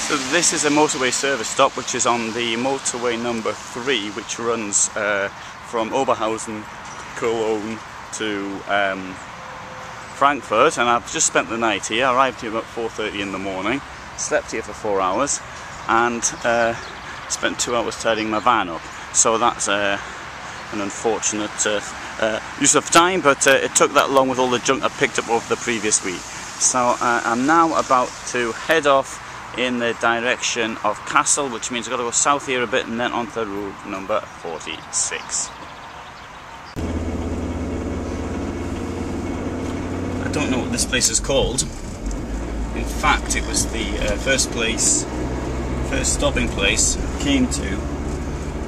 So this is a motorway service stop which is on the motorway number 3, which runs from Oberhausen, Cologne to Frankfurt, and I've just spent the night here. I arrived here about 4:30 in the morning, slept here for 4 hours, and spent 2 hours tidying my van up. So that's an unfortunate use of time, but it took that long with all the junk I picked up over the previous week. So I'm now about to head off in the direction of Kassel, which means I've got to go south here a bit and then onto route number 46. I don't know what this place is called. In fact, it was the first stopping place I came to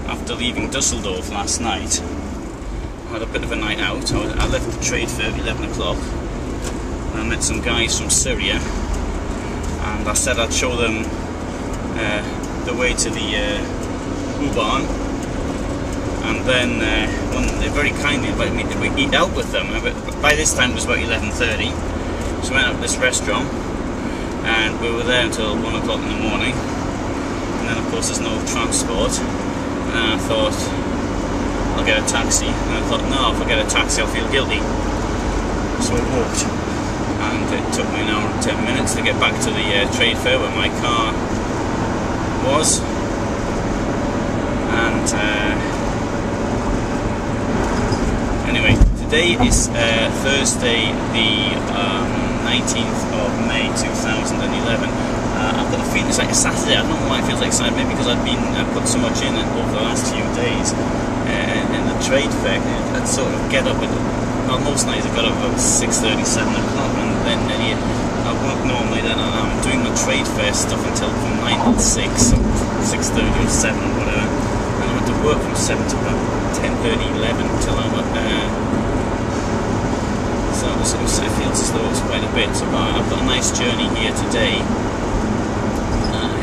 after leaving Dusseldorf last night. I had a bit of a night out. I left the trade fair at 11 o'clock. I met some guys from Syria, and I said I'd show them the way to the U-Bahn, and then they very kindly invited me to eat out with them. By this time it was about 11:30, so we went out to this restaurant, and we were there until 1 o'clock in the morning, and then of course there's no transport, and I thought I'll get a taxi, and I thought no, if I get a taxi I'll feel guilty, so I walked. And it took me an hour and 10 minutes to get back to the trade fair where my car was. And anyway, today is Thursday, the 19th of May 2011. I've got a feeling it's like a Saturday. I don't know why it feels like Saturday, maybe because I've put so much in over the last few days. In the trade fair, I'd sort of get up well, most nights I got up about 6:30, 7 o'clock, and then I work normally then, and I'm doing the trade fair stuff until from 9 till 6, or 6:30 or 7 or whatever, and I went to work from 7 to about 10:30, 11 until I got there. So it feels as though it's quite a bit. So I've got a nice journey here today,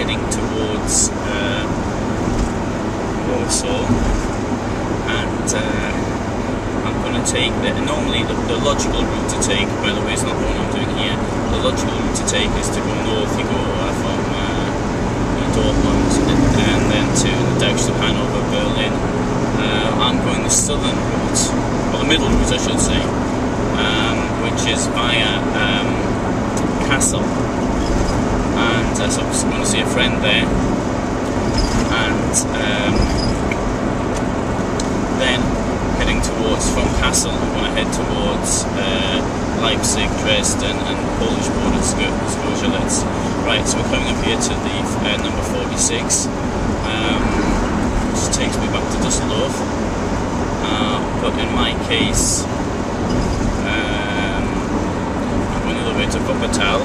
heading towards Warsaw, and I'm going to take normally the logical route to take, by the way, it's not the one I'm doing here. The logical route to take is to go north. You go from Dortmund and then to the Deutschland, Hanover, Berlin. I'm going the southern route, or the middle route I should say, which is via Kassel. And so I'm going to see a friend there, and then heading towards, from Kassel, I'm going to head towards Leipzig, Dresden and Polish border Zgorzelec. Right, so we're coming up here to the number 46, which takes me back to Dusseldorf, but in my case I'm going a little bit to Wuppertal.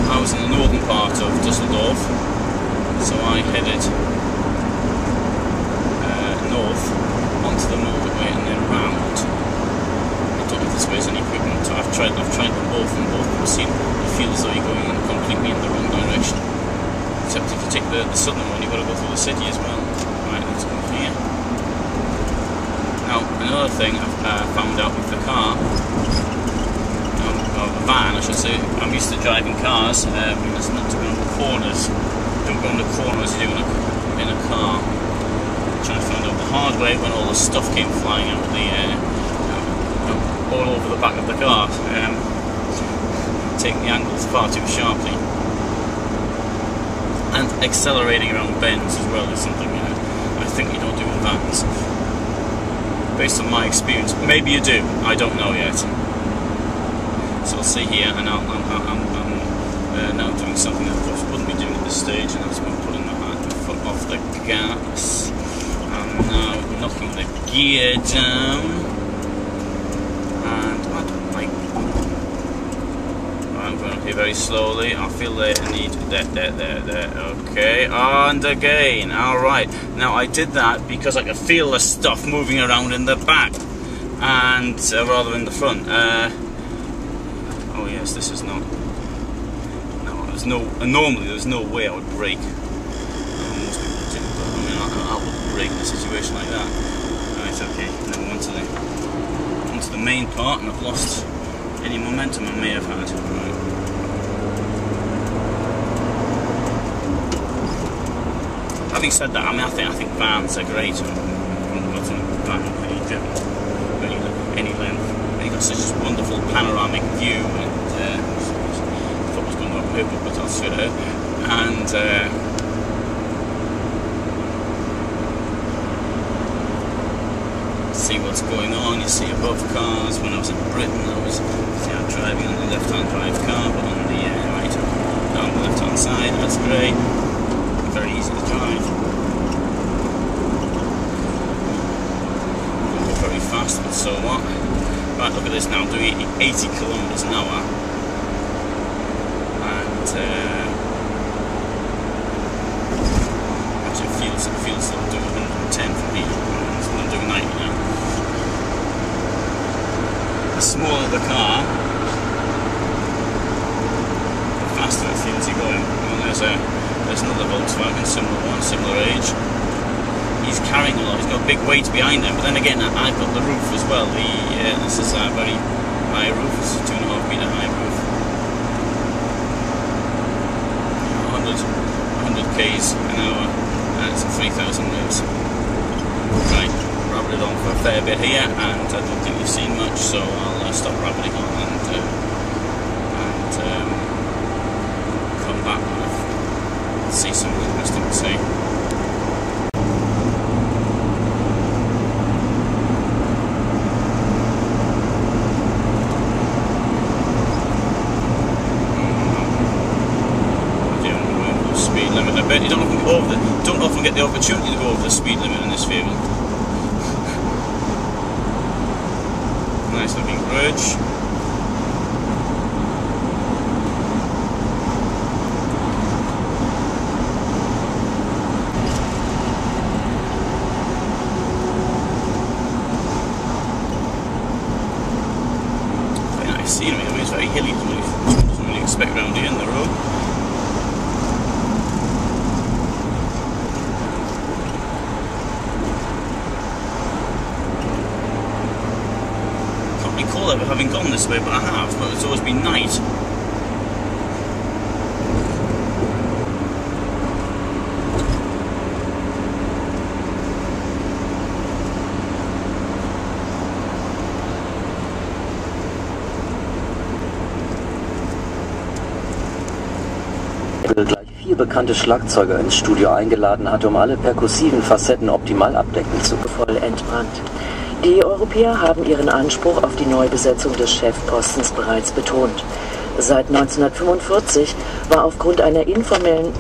I was in the northern part of Dusseldorf, so I headed north onto the motorway and then round. I don't know if this way is any quicker. I've tried them both, and both of them seem to feel as though you're going completely in the wrong direction. Except if you take the southern one, you've got to go through the city as well. Right, let's go here. Now, another thing I've found out with the car, or the van I should say, I'm used to driving cars, it's not to go on the corners. Don't go on the corners you do in a car. Trying to find out the hard way when all the stuff came flying out of the all over the back of the car, taking the angles far too sharply, and accelerating around bends as well is something I think you don't do in vans, based on my experience. Maybe you do, I don't know yet. So I'll see here, and I'm now doing something that I wouldn't be doing at this stage, and that's when putting my foot off the gas. I'm now knocking the gear down, and I'm going up here very slowly. I feel that I need there, okay, and again, alright. Now I did that because I could feel the stuff moving around in the back, and rather in the front. Oh yes, this is not, normally there's no way I would brake. Most people do, but I mean, I wouldn't brake in a situation like that. Right, okay, now we're onto the main part, and I've lost any momentum I may have had. Right. having said that, I mean, I think vans are great. Van really driven any length. They got such a wonderful panoramic view, and I thought I was going to go over, but I'll sit out. And see what's going on. You see above cars. When I was in Britain, I was driving on the left-hand drive car, but on the right, down the left-hand side. That's great. Very easy to drive. Don't go very fast, but so what? Right, look at this now. I'm doing 80 kilometers an hour, and actually it feels like I'm doing 110 for me. I'm doing 90 now. The smaller the car, the faster it feels you're going. And there's another Volkswagen, similar age. He's carrying a lot. He's got a big weight behind him. But then again, I've got the roof as well. This is a very high roof. It's a 2.5 meter high roof. 100 k's an hour, and it's 3,000 mils. Right. Rabbited on for a fair bit here, and I don't think you've seen much, so I'll stop rabbiting on and come back and see something interesting to see. Speed limit a bit. You don't often get the opportunity to go over the speed limit in this vehicle. Nice looking bridge. Very nice scenery. I mean, it's very hilly. Doesn't really expect around here in the road. Recall ever having gone this way, but I have, but it's always been night. Gleich 4 bekannte Schlagzeuger ins Studio eingeladen hatte, alle perkussiven Facetten optimal abdecken zu können. Voll entbrannt. Die Europäer haben ihren Anspruch auf die Neubesetzung des Chefpostens bereits betont. Seit 1945 war aufgrund einer informellen